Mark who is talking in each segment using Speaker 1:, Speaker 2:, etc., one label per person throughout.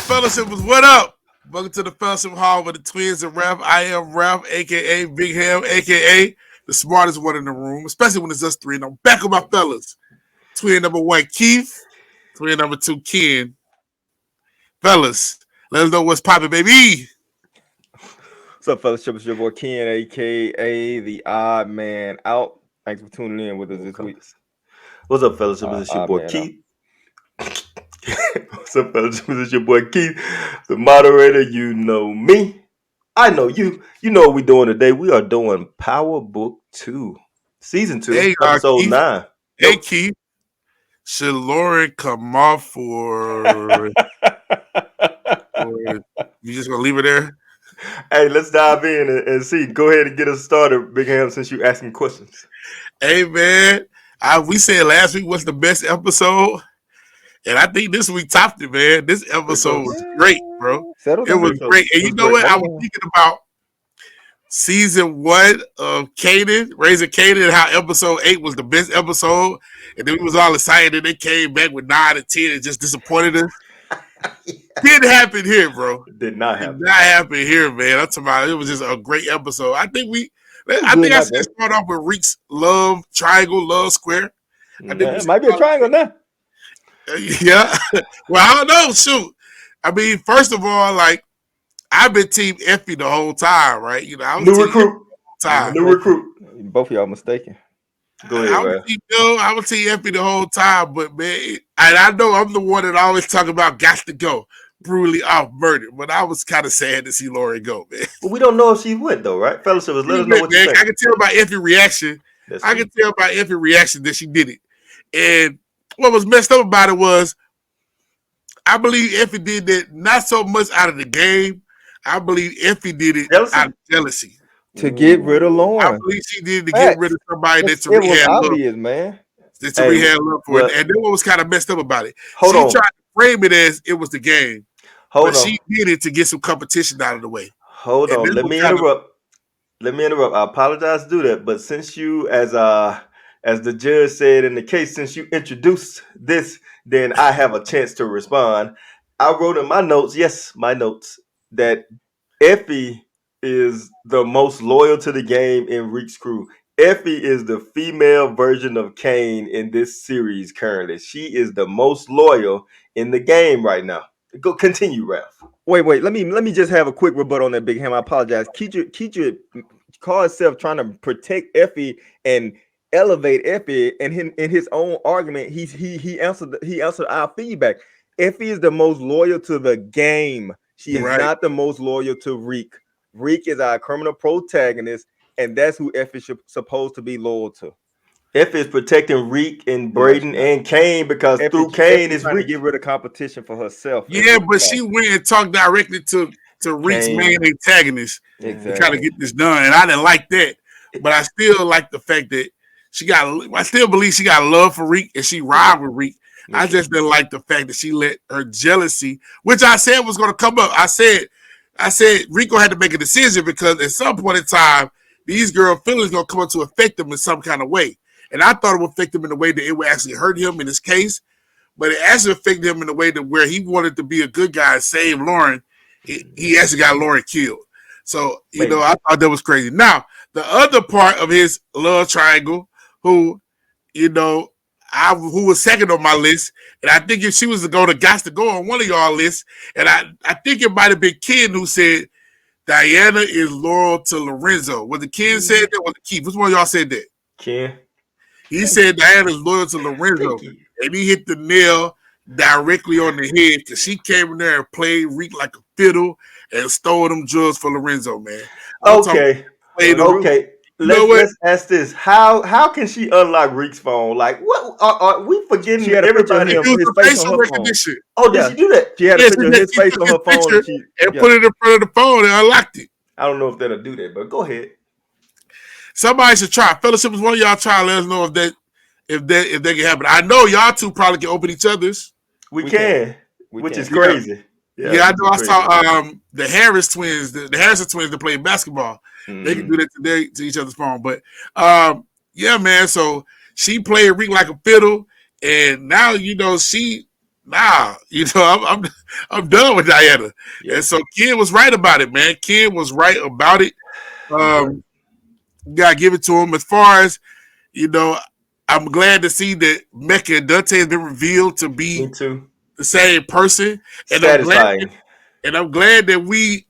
Speaker 1: Fellowship was what up? Welcome to the Fellowship Hall with the twins and Ralph. I am Ralph, aka Big Hamm, aka the smartest one in the room, especially when it's us three. And I'm back with my fellas. Twin number one, Keith. Twin number two, Ken. Fellas, let us know what's popping, baby.
Speaker 2: What's up, fellowship? It's your boy Ken, aka the Odd Man Out. Thanks for tuning in with us this week.
Speaker 3: What's up, fellowship? It's your boy Keith. What's up, fellowship? It's your boy Keith, the moderator. You know me. I know you. You know what we're doing today. We are doing Power Book 2, Season 2, Episode 9.
Speaker 1: Hey, Keith. Should Lauren come off for... You just gonna leave her there?
Speaker 3: Hey, let's dive in and see. Go ahead and get us started, Big Ham, since you asking questions.
Speaker 1: Hey, man. We said last week was the best episode, and I think this week topped it, man. This episode was great, bro. It was great. And you know what? I was thinking about season 1 of Kanan, Raising Kanan, and how episode 8 was the best episode, and then we was all excited, and they came back with 9 and 10 and just disappointed us. Didn't happen here, bro.
Speaker 3: Did not happen.
Speaker 1: Did not happen here, man. I'm talking about it was just a great episode. I think I should start off with Reek's love triangle, love square.
Speaker 2: I think it might be a triangle now.
Speaker 1: Yeah. Well, I don't know. Shoot. I mean, first of all, like, I've been Team Effie the whole time, right? You know, I was
Speaker 3: New recruit.
Speaker 2: Both of y'all mistaken.
Speaker 3: Go ahead,
Speaker 1: I was Team Effie the whole time, but man, and I know I'm the one that always talk about got to go. Brutally off murdered, but I was kind of sad to see Lauren go, man.
Speaker 3: But we don't know if she went though, right? Fellowship, let us know what you think.
Speaker 1: I can tell by Effie's reaction. I can tell by Effie's reaction that she did it. And what was messed up about it was, I believe Effie did that not so much out of the game. I believe Effie did it out of jealousy.
Speaker 2: To get rid of Lauren.
Speaker 1: I believe she did to get rid of somebody that
Speaker 2: Tariq had obvious, man.
Speaker 1: That Tariq had love for it. And then what was kind of messed up about it? She tried to frame it as it was the game. She did it to get some competition out of the way.
Speaker 3: Hold on. Let me interrupt. I apologize to do that. But since you, as the judge said in the case, since you introduced this, then I have a chance to respond. I wrote in my notes, that Effie is the most loyal to the game in Reek's crew. Effie is the female version of Kane in this series currently. She is the most loyal in the game right now. Go continue, Ralph.
Speaker 2: Wait. Let me just have a quick rebuttal on that, Big Ham. I apologize. Keitra call himself trying to protect Effie and elevate Effie, and in his own argument, he answered our feedback. Effie is the most loyal to the game. She is not the most loyal to Reek. Reek is our criminal protagonist, and that's who Effie is supposed to be loyal to.
Speaker 3: Effie is protecting Reek and Brayden and Kane because through Kane is
Speaker 2: trying to get rid of competition for herself.
Speaker 1: Yeah, but she went and talked directly to Reek's main antagonist to try to get this done, and I didn't like that. But I still like the fact that I still believe she got love for Reek and she ride with Reek. I just didn't like the fact that she let her jealousy, which I said was going to come up. I said Rico had to make a decision because at some point in time, these girl feelings going to come up to affect him in some kind of way. And I thought it would affect him in a way that it would actually hurt him in his case, but it actually affected him in a way that where he wanted to be a good guy and save Lauren, he actually got Lauren killed. So, I thought that was crazy. Now, the other part of his love triangle, who was second on my list, and I think if she was got to go on one of y'all lists, and I think it might have been Ken who said Diana is loyal to Lorenzo. Was it Ken said that, or the Keith? Which one of y'all said that?
Speaker 3: Ken.
Speaker 1: He said Diana is loyal to Lorenzo, and he hit the nail directly on the head because she came in there and played Reek like a fiddle and stole them drugs for Lorenzo, man.
Speaker 3: Okay. Let's ask this: How can she unlock Reek's phone? Like, what are we forgetting?
Speaker 2: She had everybody his face on her
Speaker 1: recognition.
Speaker 3: Phone. Oh, did she do that?
Speaker 2: She had a picture of his face on her phone
Speaker 1: and put it in front of the phone and unlocked it.
Speaker 3: I don't know if that'll do that, but go ahead.
Speaker 1: Somebody should try. Fellowship is one of y'all try. Let us know if they can happen. I know y'all two probably can open each other's.
Speaker 3: We can. Which is crazy.
Speaker 1: Yeah, I know. I saw the Harris twins, the Harrison twins that play basketball. Mm-hmm. They can do that today to each other's phone. But yeah, man. So she played Reek like a fiddle, and now she nah, I'm done with Diana. Yep. And so Ken was right about it, man. Ken was right about it. Gotta give it to him. As far as, I'm glad to see that Mecca and Dante has been revealed to be the same person. And
Speaker 3: satisfying.
Speaker 1: I'm glad that we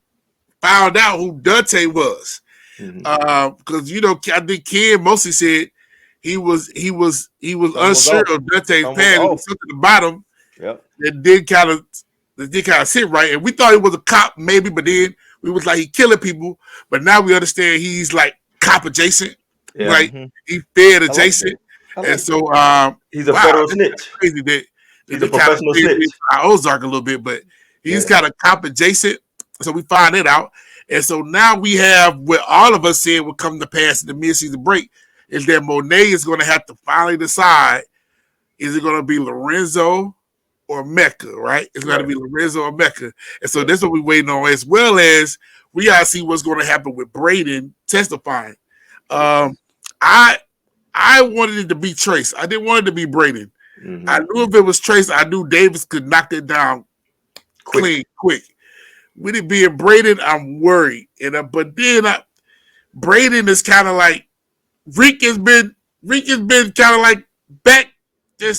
Speaker 1: found out who Dante was. Because I think Ken mostly said he was unsure of Dante's past. It was something about him that did kind of sit right. And we thought he was a cop maybe, but then we was like he killing people. But now we understand he's like cop adjacent, like he Fed adjacent. And so
Speaker 3: he's a federal snitch.
Speaker 1: Crazy that
Speaker 3: he's a professional snitch.
Speaker 1: Ozark a little bit, but he's kind of cop adjacent. So we find it out. And so now we have what all of us said will come to pass in the mid-season break is that Monet is going to have to finally decide, is it going to be Lorenzo or Mecca, right? It's going to be Lorenzo or Mecca. And so that's what we're waiting on, as well as we got to see what's going to happen with Brayden testifying. I wanted it to be Trace. I didn't want it to be Brayden. I knew if it was Trace, I knew Davis could knock it down quick. With it being Brayden, I'm worried. But then Brayden is kind of like Reek has been kind of like back. I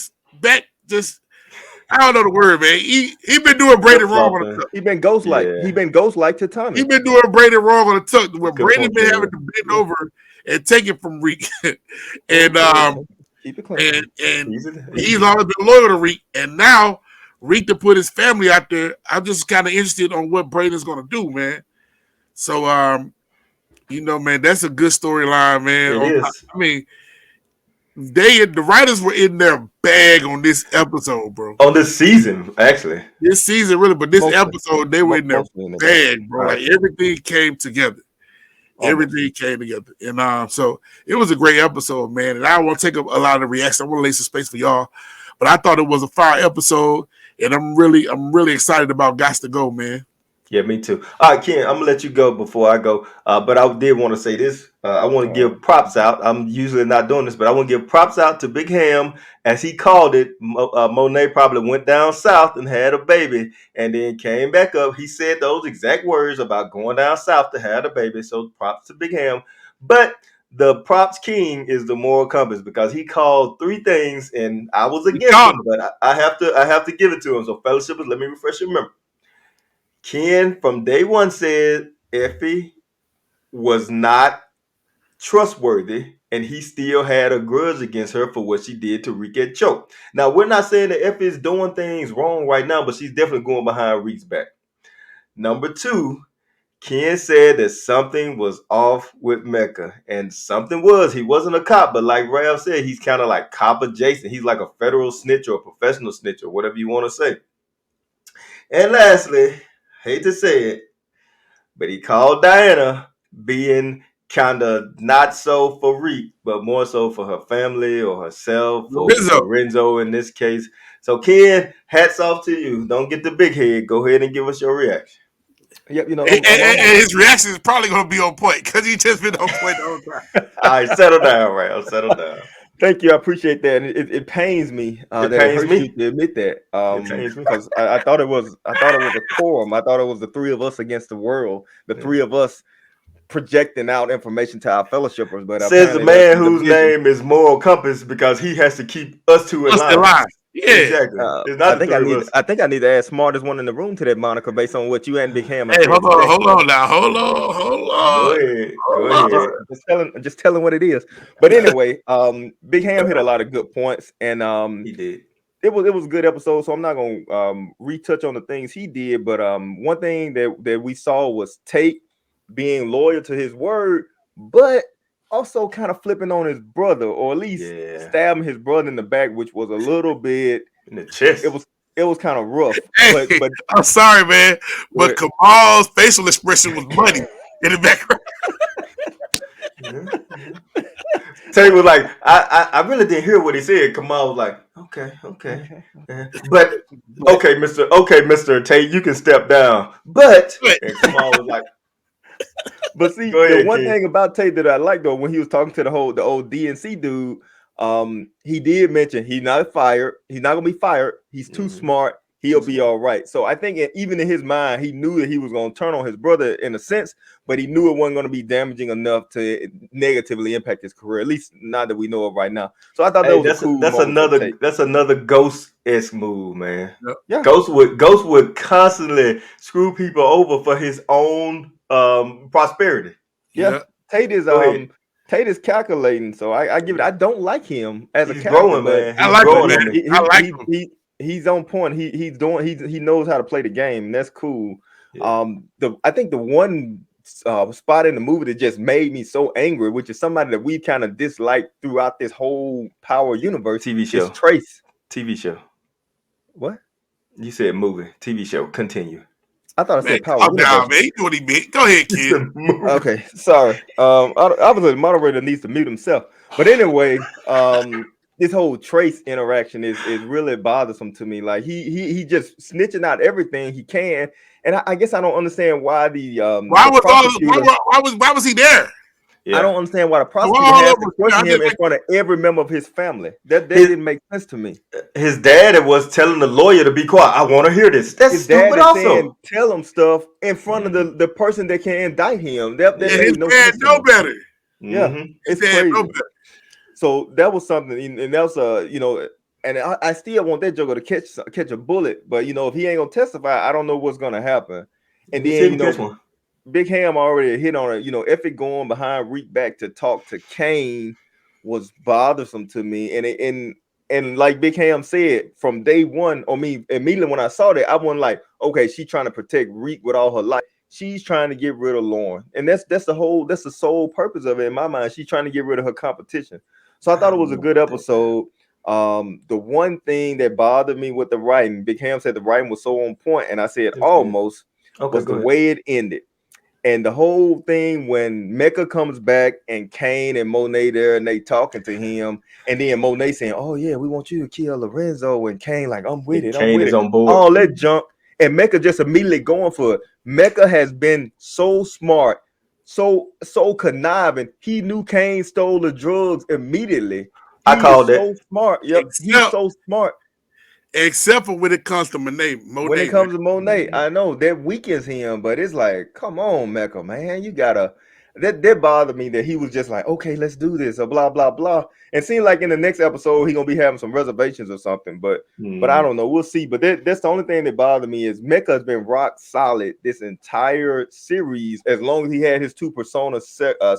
Speaker 1: don't know the word, man. He been doing Brayden wrong on the tuck.
Speaker 2: He been ghost like. He been ghost like to Tommy.
Speaker 1: He been doing Brayden wrong on the tuck. Where Brayden been having to bend over and take it from Reek, and
Speaker 2: keep it clean.
Speaker 1: And he's always been loyal to Reek, and now Reek to put his family out there. I'm just kind of interested on what Brayden's gonna do, man. So man, that's a good storyline, man.
Speaker 3: It is.
Speaker 1: I mean, the writers were in their bag on this episode, bro.
Speaker 3: On this season, actually.
Speaker 1: This season, really, but this episode, they were in their bag, bro. Like everything came together. Everything came together. And so it was a great episode, man. And I don't want to take up a lot of the reaction. I want to lay some space for y'all. But I thought it was a fire episode, and I'm really excited about Gots to Go, man.
Speaker 3: Yeah, me too. All right, Ken, I'm gonna let you go before I go. But I did want to say this. I want to give props out. I'm usually not doing this, but I want to give props out to Big Hamm, as he called it. Monet probably went down south and had a baby, and then came back up. He said those exact words about going down south to have a baby. So props to Big Hamm. But the props king is the moral compass, because he called 3 things, and I was against him, but I have to give it to him. So fellowshippers, let me refresh your memory. Ken from day one said Effie was not trustworthy, and he still had a grudge against her for what she did to Reek at Choke. Now, we're not saying that Effie is doing things wrong right now, but she's definitely going behind Reek's back. Number 2, Ken said that something was off with Mecca, and something was. He wasn't a cop, but like Ralph said, he's kind of like cop adjacent. He's like a federal snitch or a professional snitch or whatever you want to say. And lastly, hate to say it, but he called Diana being kind of not so for Reek, but more so for her family or herself, or Lorenzo in this case. So Ken, hats off to you. Don't get the big head. Go ahead and give us your reaction.
Speaker 2: Yep,
Speaker 1: and his reaction is probably going to be on point, because he just been on point the whole time.
Speaker 3: All right, settle down, Ralph. Settle down.
Speaker 2: Thank you, I appreciate that. And it pains me that it hurts you to admit that, because I thought it was a quorum. I thought it was the 3 of us against the world, the 3 of us projecting out information to our fellowshippers. But
Speaker 3: says the man whose name is Moral Compass, because he has to keep us 2 in line.
Speaker 1: Yeah,
Speaker 3: exactly.
Speaker 2: I think I need to add smartest one in the room to that moniker based on what you and Big Hamm.
Speaker 1: Hey, hold on.
Speaker 3: Go ahead.
Speaker 2: Just telling what it is. But anyway, Big Hamm hit a lot of good points, and
Speaker 3: he did.
Speaker 2: It was a good episode, so I'm not gonna retouch on the things he did. But one thing that we saw was Tate being loyal to his word, but also kind of flipping on his brother, or at least stabbing his brother in the back, which was a little bit
Speaker 3: in the chest.
Speaker 2: It was kind of rough.
Speaker 1: Hey, but I'm sorry, man, but Kamal's facial expression was muddy in the background.
Speaker 3: Tate was like, I really didn't hear what he said. Kamal was like, okay. But okay, Mr. Tate, you can step down. But and Kamal was like,
Speaker 2: but see, the one thing about Tate that I like, though, when he was talking to the old DNC dude, He did mention he's not fired. He's not gonna be fired. He's too smart. He'll be all right. So I think even in his mind, he knew that he was going to turn on his brother in a sense, but he knew it wasn't going to be damaging enough to negatively impact his career. At least not that we know of right now. So I thought that was a cool.
Speaker 3: That's another Ghost-esque move, man.
Speaker 2: Yeah.
Speaker 3: Ghost would constantly screw people over for his own prosperity.
Speaker 2: Yeah. Tate is calculating, so I give it. I don't like him as a character,
Speaker 3: growing, man.
Speaker 1: I like him, man. I like him.
Speaker 2: He's on point. He knows how to play the game, and that's cool.
Speaker 3: Yeah.
Speaker 2: I think the one spot in the movie that just made me so angry, which is somebody that we kind of disliked throughout this whole Power universe,
Speaker 3: TV show,
Speaker 2: is Trace.
Speaker 3: TV show.
Speaker 2: What?
Speaker 3: You said movie, TV show. Continue.
Speaker 2: I thought I said Power universe.
Speaker 1: Man. You know what he meant. Go ahead, kid.
Speaker 2: Okay, sorry. Obviously, the moderator needs to mute himself. But anyway, this whole Trace interaction is really bothersome to me. Like he just snitching out everything he can, and I guess I don't understand why why
Speaker 1: was he there?
Speaker 2: Yeah. I don't understand why the prosecutor has to question him in front of every member of his family. That didn't make sense to me.
Speaker 3: His dad was telling the lawyer to be quiet. I want to hear this. That's his stupid. Dad also saying,
Speaker 2: tell him stuff in front of the person that can indict him.
Speaker 1: His dad know better.
Speaker 2: Yeah, it's crazy. So that was something, and that was and I still want that Joker to catch a bullet. But if he ain't gonna testify, I don't know what's gonna happen. And then Big Hamm already hit on it. Effie going behind Reek back to talk to Kane was bothersome to me. And like Big Hamm said, from day one, immediately when I saw that, I wasn't like, okay, she's trying to protect Reek with all her life. She's trying to get rid of Lauren. And that's the sole purpose of it in my mind. She's trying to get rid of her competition. So I thought it was a good episode. The one thing that bothered me with the writing, Big Hamm said the writing was so on point, and I said almost, was the way it ended. And the whole thing when Mecca comes back and Kane and Monet there and they talking to him, and then Monet saying, "Oh yeah, we want you to kill Lorenzo," and Kane like, "I'm with it."
Speaker 3: Kane is on board.
Speaker 2: All that junk, and Mecca just immediately going for it. Mecca has been so smart, so conniving. He knew Kane stole the drugs immediately.
Speaker 3: I called it.
Speaker 2: So smart. Yep, he's so smart.
Speaker 1: Except for when it comes to Monet.
Speaker 2: When it comes to Monet, I know that weakens him, but it's like, come on, Mecca, man, you gotta. That bothered me that he was just like, okay, let's do this, or blah blah blah. And seemed like in the next episode he gonna be having some reservations or something, but I don't know. We'll see. But that's the only thing that bothered me is Mecca has been rock solid this entire series as long as he had his two personas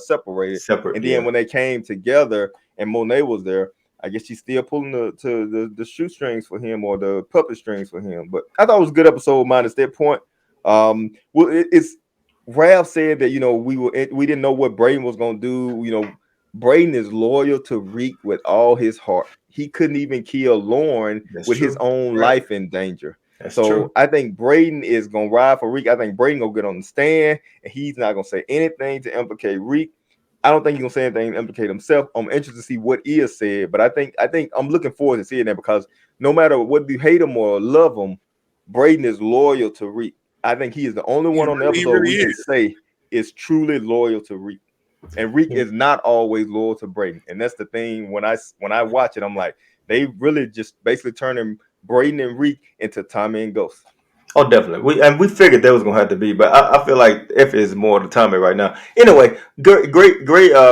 Speaker 2: separated. And then when they came together and Monet was there, I guess she's still pulling the shoestrings for him or the puppet strings for him. But I thought it was a good episode minus that point. It's Ralph said that we didn't know what Brayden was gonna do. Brayden is loyal to Reek with all his heart. He couldn't even kill Lauren with his own life in danger. That's true. I think Brayden is gonna ride for Reek. I think Brayden gonna get on the stand and he's not gonna say anything to implicate Reek. I don't think he's gonna say anything to implicate himself. I'm interested to see what is said, but I think I'm looking forward to seeing that because no matter whether you hate him or love him, Brayden is loyal to Reek. I think he is the only one on the episode we can say is truly loyal to Reek. And Reek is not always loyal to Brayden. And that's the thing when I watch it, I'm like, they really just basically turning Brayden and Reek into Tommy and Ghost.
Speaker 3: Oh, definitely. We figured that was gonna have to be, but I feel like Effie is more the Tommy right now. Anyway, great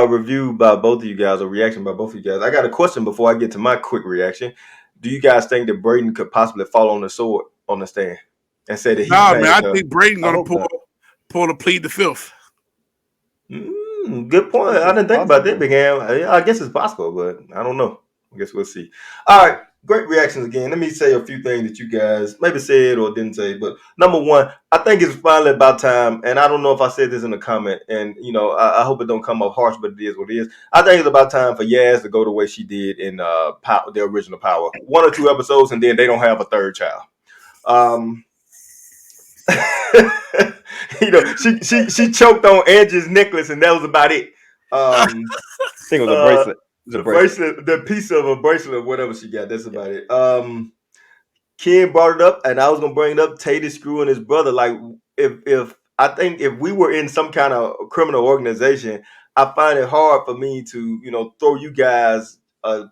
Speaker 3: review by both of you guys, or reaction by both of you guys. I got a question before I get to my quick reaction. Do you guys think that Brayden could possibly fall on the sword on the stand and say that
Speaker 1: man, I think Brayden gonna pull the plead the fifth.
Speaker 3: Good point. I didn't think about that, Big Hamm. I guess it's possible, but I don't know. I guess we'll see. All right. Great reactions again. Let me say a few things that you guys maybe said or didn't say. But number one, I think it's finally about time. And I don't know if I said this in a comment. And, I hope it don't come off harsh, but it is what it is. I think it's about time for Yaz to go the way she did in the original Power. 1 or 2 episodes, and then they don't have a third child. She choked on Angie's necklace, and that was about it.
Speaker 2: I think it was a bracelet.
Speaker 3: The piece of a bracelet or whatever she got. That's about it. Ken brought it up, and I was gonna bring it up. Tate is screwing his brother. Like if I think if we were in some kind of criminal organization, I find it hard for me to throw you guys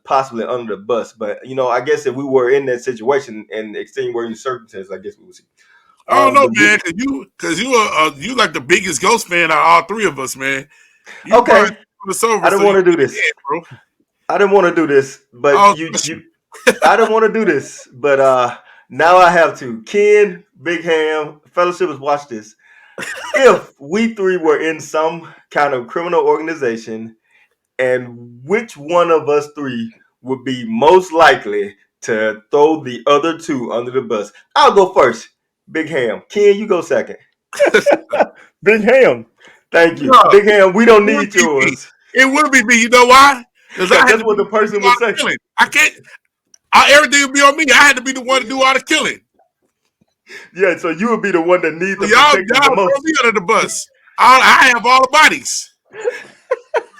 Speaker 3: possibly under the bus. But I guess if we were in that situation and extenuating circumstances, I guess we would see.
Speaker 1: I don't know, man, because you like the biggest Ghost fan out of all three of us, man. You
Speaker 3: okay, I didn't want to do this,
Speaker 1: bro.
Speaker 3: I didn't want to do this, but I didn't want to do this, but now I have to. Ken, Big Hamm, Fellowshippers, watch this. If we three were in some kind of criminal organization, and which one of us three would be most likely to throw the other two under the bus? I'll go first. Big Hamm. Ken, you go second.
Speaker 2: Big Hamm.
Speaker 3: Thank you. Big Hamm, we don't need yours.
Speaker 1: It would be me. You know why?
Speaker 3: Because that's what the person would say.
Speaker 1: I can't. Everything would be on me. I had to be the one to do all the killing.
Speaker 3: Yeah, so you would be the one that needs the
Speaker 1: protection the most. Throw me under the bus. I have all the bodies.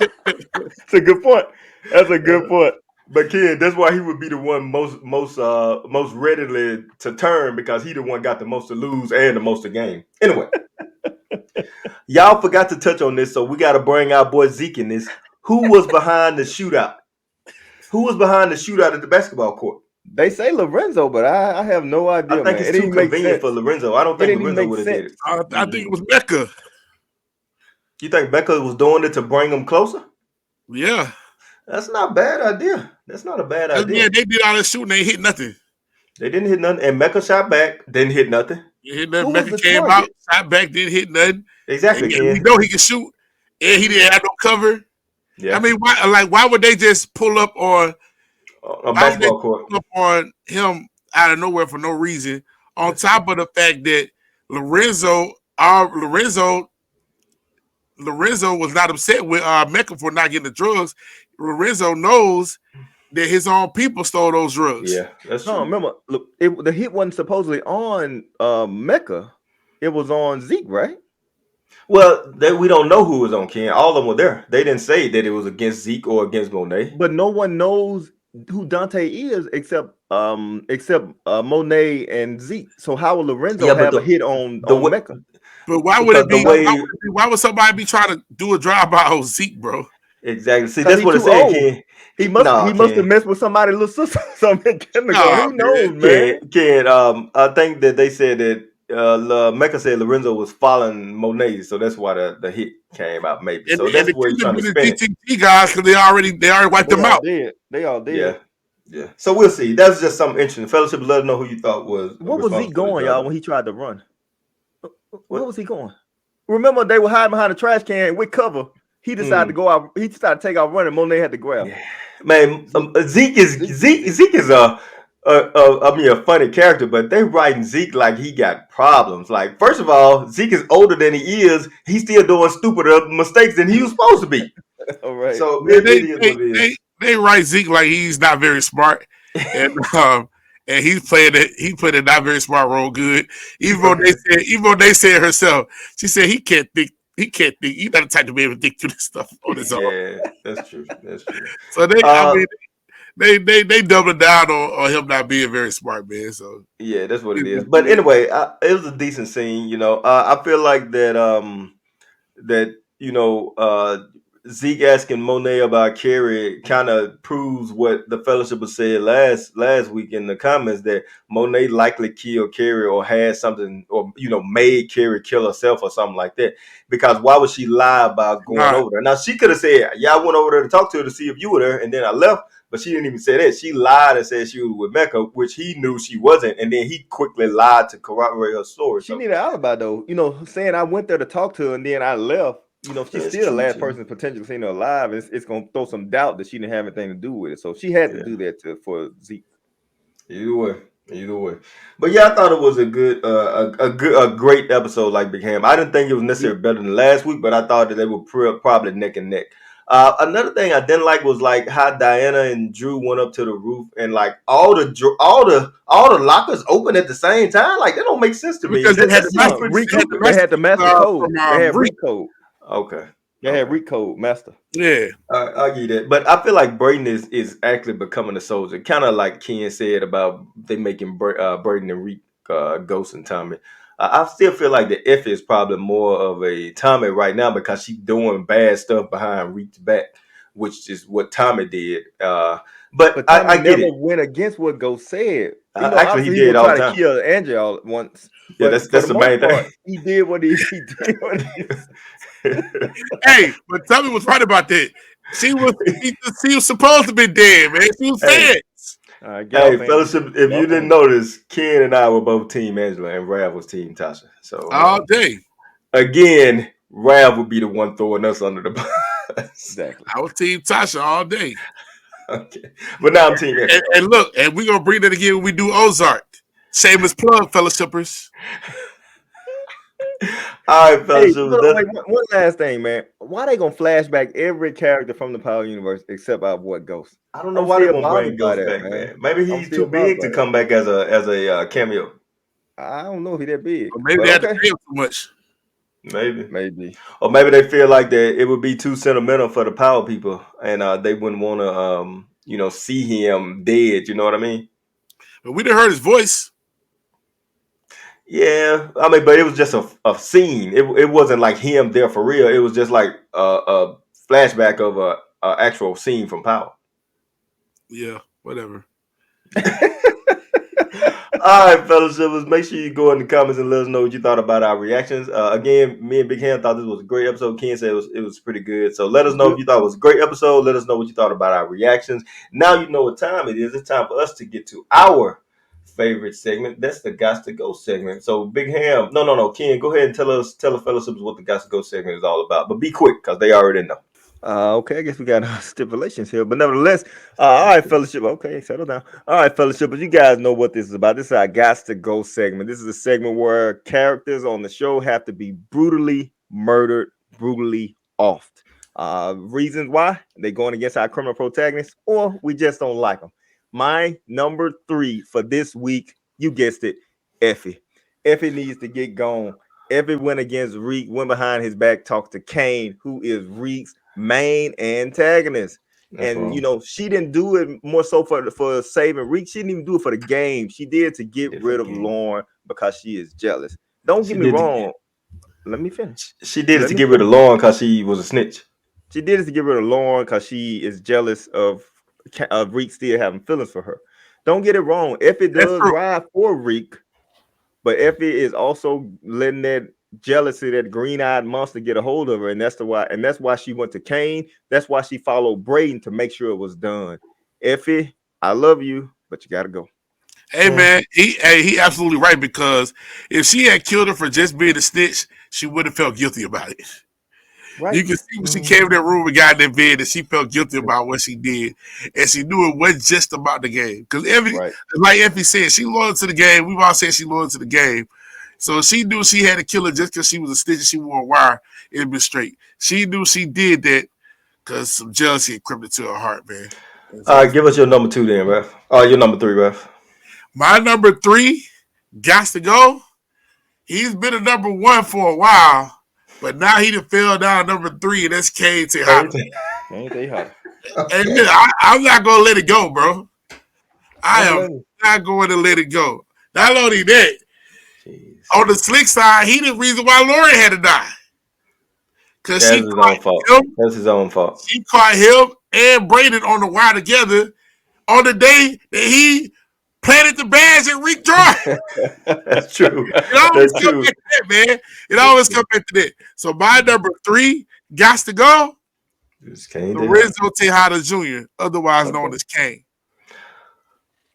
Speaker 3: It's a good point. That's a good point. But Ken, that's why he would be the one most readily to turn, because he the one got the most to lose and the most to gain. Anyway, y'all forgot to touch on this, so we got to bring our boy Zeke in this. Who was behind the shootout? Who was behind the shootout at the basketball court?
Speaker 2: They say Lorenzo, but I have no idea.
Speaker 3: I think it's too convenient for Lorenzo. I don't think Lorenzo would have did it.
Speaker 1: I think it was Becca.
Speaker 3: You think Becca was doing it to bring him closer?
Speaker 1: Yeah.
Speaker 3: That's not a bad idea. That's not a bad idea.
Speaker 1: Yeah, they did all that shooting. They hit nothing.
Speaker 3: They didn't hit nothing. And Mecca shot back, didn't hit nothing.
Speaker 1: Hit nothing. Mecca came out, shot back, didn't hit nothing.
Speaker 3: Exactly.
Speaker 1: And we know he can shoot, and he didn't have no cover. Yeah. I mean, why would they just pull up on
Speaker 3: a basketball court?
Speaker 1: Pull up on him out of nowhere for no reason? On top of the fact that Lorenzo was not upset with Mecca for not getting the drugs. Lorenzo knows that his own people stole those drugs.
Speaker 3: Yeah, that's true.
Speaker 2: Remember, look, the hit wasn't supposedly on Mecca. It was on Zeke, right?
Speaker 3: Well, we don't know who was on Ken. All of them were there. They didn't say that it was against Zeke or against Monet.
Speaker 2: But no one knows who Dante is except Monet and Zeke. So how will Lorenzo have a hit on Mecca?
Speaker 1: But why would it be? Why would somebody be trying to do a drive-by on Zeke, bro?
Speaker 3: Exactly. See, that's what it said, Ken.
Speaker 2: He must have messed with somebody's little sister. Something. Who knows, man?
Speaker 3: Ken, I think that they said that Mecca said Lorenzo was following Monet, so that's why the hit came out. Maybe. So that's where he's trying to spin it.
Speaker 1: GTG guys, because they already wiped them out.
Speaker 2: They all did.
Speaker 3: Yeah. So we'll see. That's just something interesting. Fellowship, let us know who you thought was.
Speaker 2: What was he going, y'all, when he tried to run? Where was he going? Remember, they were hiding behind a trash can with cover. He decided to go out. He decided to take out running. Monet had to grab.
Speaker 3: Yeah. Man, Zeke is a funny character, but they writing Zeke like he got problems. Like, first of all, Zeke is older than he is. He's still doing stupider mistakes than he was supposed to be.
Speaker 2: All right.
Speaker 3: So
Speaker 1: they write Zeke like he's not very smart, and he played a not very smart role good. Even though they said herself, she said he can't think. He's not the type to be able to think through this stuff on his own.
Speaker 3: Yeah, that's true.
Speaker 1: So they doubled down on him not being very smart, man. So
Speaker 3: yeah, that's what it is. But anyway, it was a decent scene. I feel like that Zeke asking Monet about Carrie kind of proves what the Fellowship was said last week in the comments, that Monet likely killed Carrie or had something, or made Carrie kill herself or something like that. Because why would she lie about going over there? Now she could have said, "Yeah, I went over there to talk to her to see if you were there, and then I left." But she didn't even say that. She lied and said she was with Mecca, which he knew she wasn't, and then he quickly lied to corroborate her story.
Speaker 2: She needed an alibi though. Saying I went there to talk to her and then I left. She's still the last person potentially seen her alive. It's going to throw some doubt that she didn't have anything to do with it. So she had to do that for Zeke.
Speaker 3: Either way. But yeah, I thought it was a great episode like Big Hamm. I didn't think it was necessarily better than last week, but I thought that they were probably neck and neck. Another thing I didn't like was like how Diana and Drew went up to the roof and like all the lockers open at the same time. Like that don't make sense to me.
Speaker 2: Because they had the master code. They had Reek code.
Speaker 3: Okay.
Speaker 2: They had Reek code master.
Speaker 1: Yeah.
Speaker 3: I'll give you that. But I feel like Brayden is actually becoming a soldier. Kind of like Ken said about they making Brayden and Reek Ghost and Tommy. I still feel like the Effie is probably more of a Tommy right now because she's doing bad stuff behind Reek's back. which is what Tommy did. But
Speaker 2: Tommy
Speaker 3: I get
Speaker 2: never
Speaker 3: it.
Speaker 2: went against what Ghost said.
Speaker 3: Actually,
Speaker 2: Obviously
Speaker 3: he
Speaker 2: he
Speaker 3: did
Speaker 2: would
Speaker 3: all
Speaker 2: try
Speaker 3: the
Speaker 2: to
Speaker 3: time.
Speaker 2: kill Angie all at once.
Speaker 3: Yeah,
Speaker 2: But for
Speaker 3: that's
Speaker 2: the
Speaker 3: the
Speaker 2: most
Speaker 3: main
Speaker 2: part,
Speaker 3: thing.
Speaker 2: he did what he did. What he
Speaker 1: Hey, but Tommy was right about that. She was supposed to be dead, man. She was
Speaker 3: Hey,
Speaker 1: fast.
Speaker 2: get
Speaker 3: hey,
Speaker 2: off Angie.
Speaker 3: fellowship. If
Speaker 2: Get
Speaker 3: you
Speaker 2: off
Speaker 3: didn't
Speaker 2: Angie.
Speaker 3: notice, Ken and I were both Team Angela, and Rav was Team Tasha. So
Speaker 1: All day.
Speaker 3: again, Rav would be the one throwing us under the bus.
Speaker 2: Exactly.
Speaker 1: I was Team Tasha all day.
Speaker 3: Okay, but now I'm Team Effie.
Speaker 1: And look, and we're gonna bring that again when we do Ozark. Shameless plug, fellowshippers.
Speaker 3: All right,
Speaker 2: Hey,
Speaker 3: fellowship.
Speaker 2: wait, one last thing, man. Why they gonna flashback every character from the Power Universe except our boy Ghost?
Speaker 3: I don't know
Speaker 2: I'm
Speaker 3: why they
Speaker 2: still
Speaker 3: want to bring
Speaker 2: bothered by
Speaker 3: Ghost
Speaker 2: that,
Speaker 3: back,
Speaker 2: man.
Speaker 3: man. Maybe
Speaker 2: I'm
Speaker 3: he's
Speaker 2: still
Speaker 3: too
Speaker 2: bothered
Speaker 3: big
Speaker 2: by
Speaker 3: to
Speaker 2: that.
Speaker 3: come back as a cameo.
Speaker 2: I don't know if he that big,
Speaker 1: Or maybe
Speaker 2: but
Speaker 1: they had to
Speaker 2: okay.
Speaker 1: pay him too much.
Speaker 3: Maybe. Or maybe they feel like that it would be too sentimental for the Power people, and they wouldn't want to see him dead. You know what I mean?
Speaker 1: But we didn't heard his voice.
Speaker 3: Yeah, I mean, but it was just a scene. It wasn't like him there for real. It was just like a flashback of a actual scene from Power.
Speaker 1: Yeah, whatever.
Speaker 3: All right, fellowshippers, make sure you go in the comments and let us know what you thought about our reactions. Again, me and Big Ham thought this was a great episode. Ken said it was pretty good. So let us know if you thought it was a great episode. Let us know what you thought about our reactions. Now you know what time it is. It's time for us to get to our favorite segment. That's the Gots to Go segment. So Big Ham, no, Ken, go ahead and tell the fellowshippers what the Gots to Go segment is all about. But be quick, because they already know.
Speaker 2: Okay, I guess we got stipulations here, but nevertheless, all right, fellowship. Okay, settle down. All right, fellowship, but you guys know what this is about. This is our Gots to Go segment. This is a segment where characters on the show have to be brutally murdered, brutally offed. Reasons why they going against our criminal protagonists, or we just don't like them. My number 3 for this week, you guessed it, Effie. Effie needs to get gone. Effie went against Reek, went behind his back, talked to Kane, who is Reek's main antagonist.
Speaker 3: That's wrong.
Speaker 2: She didn't do it more so for saving Reek. She didn't even do it for the game. She did to get rid of Lauren because she is jealous. Don't get me wrong. Let me finish.
Speaker 3: She did it to get rid of Lauren because she was a snitch.
Speaker 2: She did it to get rid of Lauren because she is jealous of Reek still having feelings for her. Don't get it wrong. Effie does ride for Reek, but Effie is also letting that jealousy, that green-eyed monster, get a hold of her, and that's why she went to Kane. That's why she followed Brayden to make sure it was done. Effie, I love you, but you gotta go.
Speaker 1: Hey man, he absolutely right, because if she had killed her for just being a snitch, she would have felt guilty about it. Right. You can see when she came in that room and got in that bed, that she felt guilty about what she did, and she knew it wasn't just about the game. Because like Effie said, she loyal to the game. We've all said she loyal to the game. So she knew she had to kill her just because she was a snitch and she wore a wire. It'd be straight. She knew she did that because some jealousy had crept into her heart, man.
Speaker 3: All right, give us your number 2 then, Ref. Your number 3, Ref.
Speaker 1: My number 3 Gots to Go. He's been a number 1 for a while, but now he done fell down number 3, and that's Kane Tejada.
Speaker 2: Kane Tejada.
Speaker 1: And I'm not gonna let it go, bro. I am not going to let it go. Not only that, on the slick side, he the reason why Lauren had to die. Because
Speaker 3: that's his own fault. That's his own fault.
Speaker 1: She caught him and Brayden on the wire together on the day that he planted the bags at Reek Drive.
Speaker 3: That's true.
Speaker 1: It always comes back to that, man. It always comes back to that. So my number 3 Gots to Go. Lorenzo Tejada Jr., otherwise known as Kane.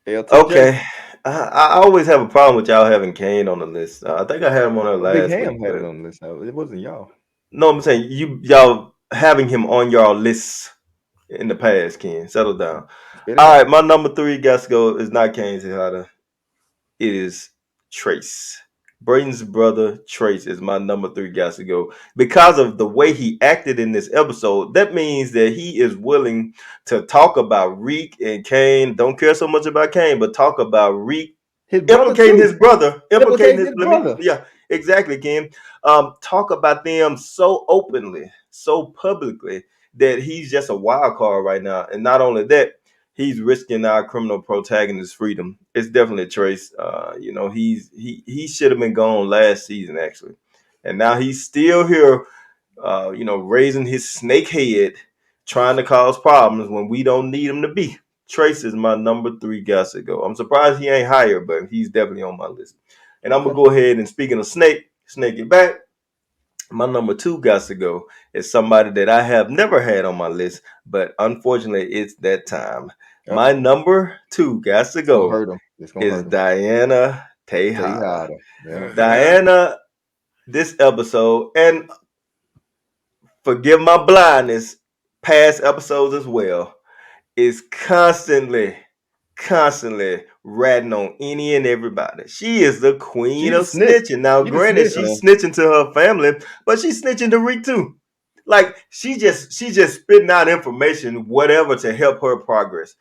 Speaker 3: Okay. I always have a problem with y'all having Kane on the list. I think I had him on our last
Speaker 2: Big Ham
Speaker 3: week.
Speaker 2: had it on the list. It wasn't y'all.
Speaker 3: No, I'm saying y'all having him on y'all lists in the past, Ken. Settle down. All right, my number 3 Gots to Go is not Kane Tejada. It is Trace. Brayden's brother Trace is my number 3 Gots to Go. Because of the way he acted in this episode, that means that he is willing to talk about Reek and Kane. Don't care so much about Kane, but talk about Reek. Implicating his brother. Yeah, exactly, Ken. Talk about them so openly, so publicly, that he's just a wild card right now. And not only that, he's risking our criminal protagonist's freedom. It's definitely Trace. He should have been gone last season, actually. And now he's still here, raising his snake head trying to cause problems when we don't need them to be. Trace is my number 3 got to go. I'm surprised he ain't higher, but he's definitely on my list. And I'm gonna go ahead and speaking of snake it back. My number 2 got to go is somebody that I have never had on my list, but unfortunately, it's that time. Yep. My number 2 got to go is Diana Tejada. Yep. Diana, this episode, and forgive my blindness, past episodes as well, is constantly ratting on any and everybody. She is the queen of snitching. Now, granted, she's snitching to her family, but she's snitching to Rick too. Like she just spitting out information, whatever, to help her progress.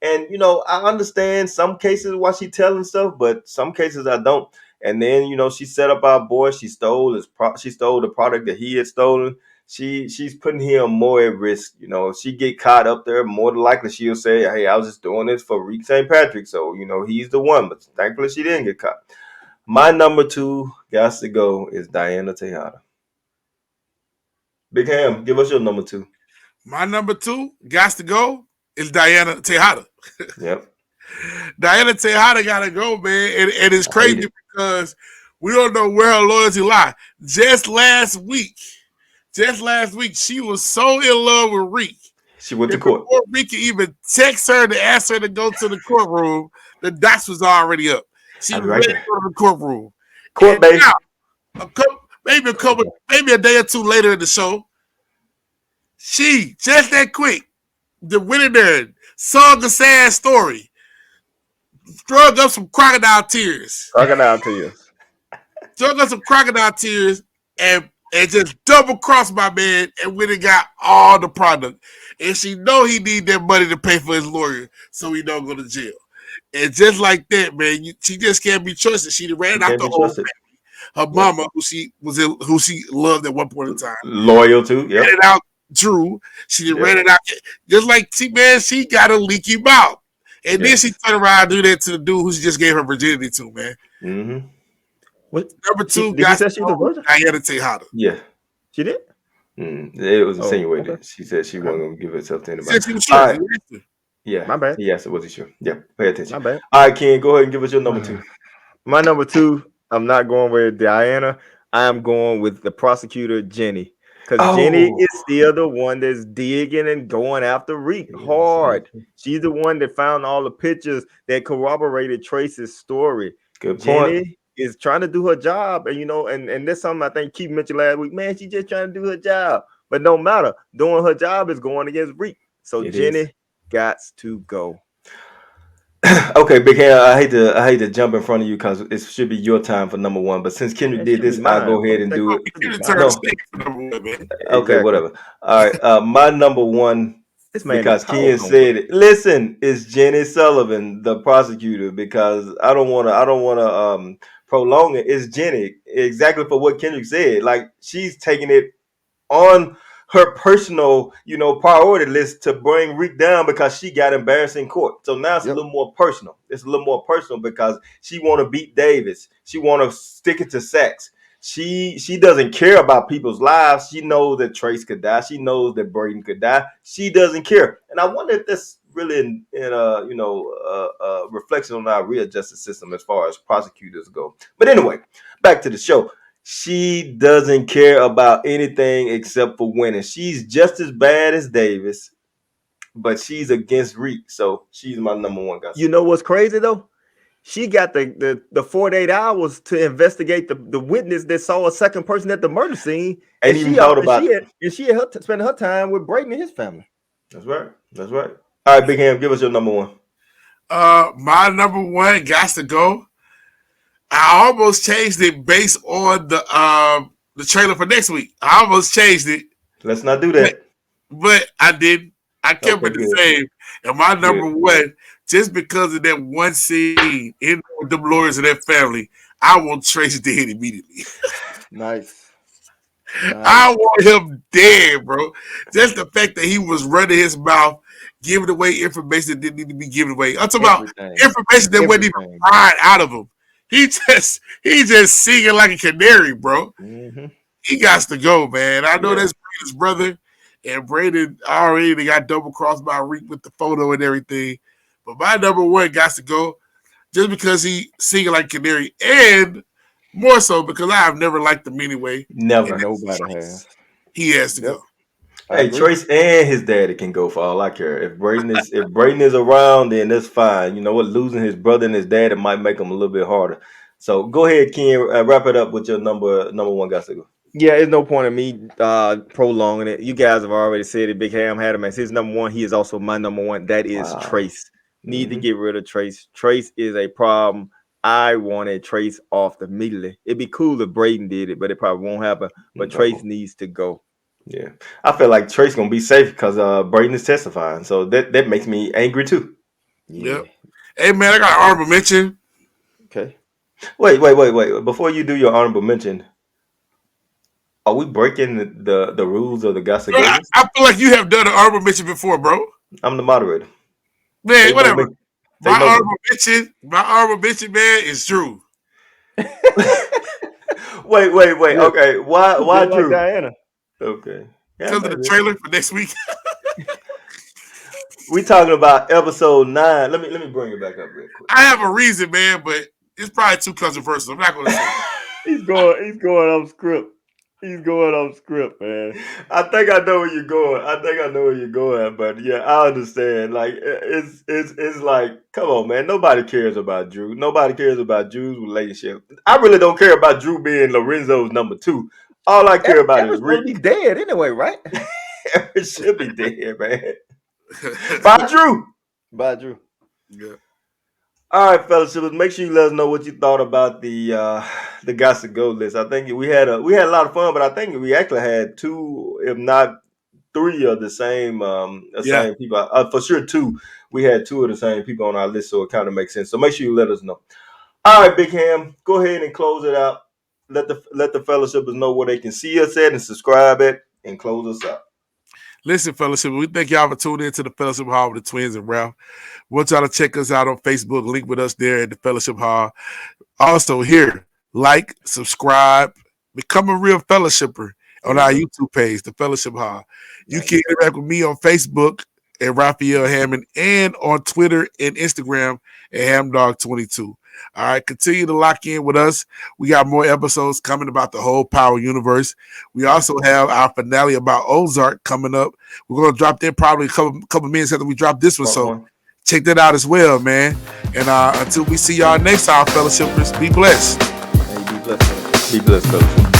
Speaker 3: And I understand some cases why she telling stuff, but some cases I don't. And then she set up our boy. She stole the product that he had stolen. She's putting him more at risk. She get caught up there. More than likely, she'll say, "Hey, I was just doing this for Reek St. Patrick." So he's the one. But thankfully, she didn't get caught. My number 2 got to go is Diana Tejada. Big Hamm, give us your number 2.
Speaker 1: My number 2 got to go is Diana Tejada.
Speaker 3: Yep.
Speaker 1: Diana Tejada gotta go, man. And it's crazy because we don't know where her loyalty lie. Just last week, she was so in love with Reek.
Speaker 3: She went to court.
Speaker 1: Before Reek could even text her to ask her to go to the courtroom, the docs was already up. She was ready to go to the courtroom.
Speaker 3: Court, baby.
Speaker 1: Maybe a day or two later in the show, she, just that quick, the winner there, sung a sad story. Drug up some crocodile tears.
Speaker 2: Drug
Speaker 1: up some crocodile tears and just double crossed my man and went and got all the product. And she know he need that money to pay for his lawyer so he don't go to jail. And just like that, man, she just can't be trusted. She ran out the whole family. Her mama, who she loved at one point in time.
Speaker 3: Loyal to, yeah.
Speaker 1: Ran it out, Drew. She ran it out. Just like, she got a leaky mouth. And then she turned around and do that to the dude who she just gave her virginity to, man.
Speaker 3: Mm-hmm.
Speaker 1: What? Number 2, Diana Tejada.
Speaker 3: Yeah.
Speaker 2: She did?
Speaker 3: It was insinuated. Okay. She said she wasn't going to give herself to anybody.
Speaker 1: She was sure.
Speaker 3: Right. Yeah.
Speaker 2: My bad.
Speaker 3: Yes, it wasn't sure. Yeah, pay attention.
Speaker 2: My bad.
Speaker 3: All right, Ken, go ahead and give us your number 2.
Speaker 2: My number 2, I'm not going with Diana. I'm going with the prosecutor, Jenny. Because Jenny is still the one that's digging and going after Reek hard. She's the one that found all the pictures that corroborated Trace's story.
Speaker 3: Good point.
Speaker 2: Jenny is trying to do her job. And, and that's something I think Keith mentioned last week. Man, she's just trying to do her job. But no matter, doing her job is going against Reek. So Jenny got to go.
Speaker 3: Okay, Big Hair, I hate to jump in front of you because it should be your time for number 1. But since Kendrick did this, I'll go ahead and do it. Okay, whatever. All right, my number 1, because Ken said it. Listen, it's Jenny Sullivan, the prosecutor, because I don't want to prolong it. It's Jenny, exactly for what Kendrick said. Like, she's taking it on her personal, priority list to bring Reek down because she got embarrassed in court. So now it's a little more personal. It's a little more personal because she want to beat Davis. She want to stick it to Sachs. She doesn't care about people's lives. She knows that Trace could die. She knows that Brayden could die. She doesn't care. And I wonder if this really in reflection on our real justice system as far as prosecutors go. But anyway, back to the show. She doesn't care about anything except for winning. She's just as bad as Davis, but she's against Reek. So she's my number 1 guy.
Speaker 2: You know what's crazy though? She got the 48 hours to investigate the witness that saw a second person at the murder scene.
Speaker 3: And she thought about it.
Speaker 2: And she had spending her time with Brayden and his family.
Speaker 3: That's right. All right, Big Ham, give us your number 1.
Speaker 1: My number 1 got to go. I almost changed it based on the trailer for next week. I almost changed it.
Speaker 3: Let's not do that.
Speaker 1: But I didn't. I kept it the same. And my number 1, just because of that one scene in with the lawyers and their family, I want Trace dead immediately.
Speaker 2: Nice.
Speaker 1: I want him dead, bro. Just the fact that he was running his mouth, giving away information that didn't need to be given away. I'm talking about information that wasn't even pried out of him. He just singing like a canary, bro.
Speaker 2: Mm-hmm.
Speaker 1: He got to go, man. I know that's his brother, And Brayden already got double crossed by Reek with the photo and everything. But my number one got to go just because he singing like Canary, and more so because I have never liked him anyway.
Speaker 3: Never.
Speaker 2: Nobody has.
Speaker 1: He has to go.
Speaker 3: Hey, Trace and his daddy can go for all I care. If Brayden is around, then that's fine. You know what? Losing his brother and his dad, it might make him a little bit harder. So go ahead, Ken. Wrap it up with your number one got to go.
Speaker 2: Yeah, there's no point in me prolonging it. You guys have already said it. Big Hamm had him as his number one. He is also my number one. That is Trace. Need to get rid of Trace. Trace is a problem. I wanted Trace off immediately. It'd be cool if Brayden did it, but it probably won't happen. But Trace needs to go.
Speaker 3: Yeah, I feel like Trace gonna be safe because Brayden is testifying, so that makes me angry too.
Speaker 1: Yeah. Hey man, I got an honorable mention.
Speaker 2: Okay.
Speaker 3: Wait. Before you do your honorable mention, are we breaking the rules of the Gossip Go?
Speaker 1: I feel like you have done an honorable mention before, bro.
Speaker 3: I'm the moderator.
Speaker 1: Man, whatever. My honorable mention, man, is Drew.
Speaker 3: Wait. Yeah. Okay, why Drew?
Speaker 2: Like Diana.
Speaker 3: Okay.
Speaker 1: Because of the trailer for next week.
Speaker 3: We talking about episode 9. Let me bring it back up real quick.
Speaker 1: I have a reason, man, but it's probably too controversial. I'm not going to say it.
Speaker 2: He's going off script. He's going off script, man.
Speaker 3: I think I know where you're going. But yeah, I understand. Like it's like, come on, man. Nobody cares about Drew. Nobody cares about Drew's relationship. I really don't care about Drew being Lorenzo's number 2. All I care about is Rick.
Speaker 2: He's dead anyway, right?
Speaker 3: It should be dead, man. Bye, Drew.
Speaker 1: Yeah.
Speaker 3: All right, fellas. Make sure you let us know what you thought about the Gossip Go list. I think we had a lot of fun, but I think we actually had 2, if not 3, of the same same people. For sure, 2. We had 2 of the same people on our list, so it kind of makes sense. So make sure you let us know. All right, Big Hamm, go ahead and close it out. Let the fellowshippers know where they can see us at and subscribe at, and close us out.
Speaker 1: Listen, fellowship, we thank y'all for tuning into the Fellowship Hall with the Twins and Ralph. Want y'all to check us out on Facebook. Link with us there at the Fellowship Hall. Also here, like, subscribe, become a real fellowshipper on our YouTube page, the Fellowship Hall. You can interact with me on Facebook at Raphael Hammond and on Twitter and Instagram at HamDog22. All right, continue to lock in with us. We got more episodes coming about the whole Power universe. We also have our finale about Ozark coming up. We're going to drop that probably a couple minutes after we drop this one. So check that out as well, man. And until we see y'all next time, fellowshippers, be blessed.
Speaker 3: Hey, be blessed, fellowship.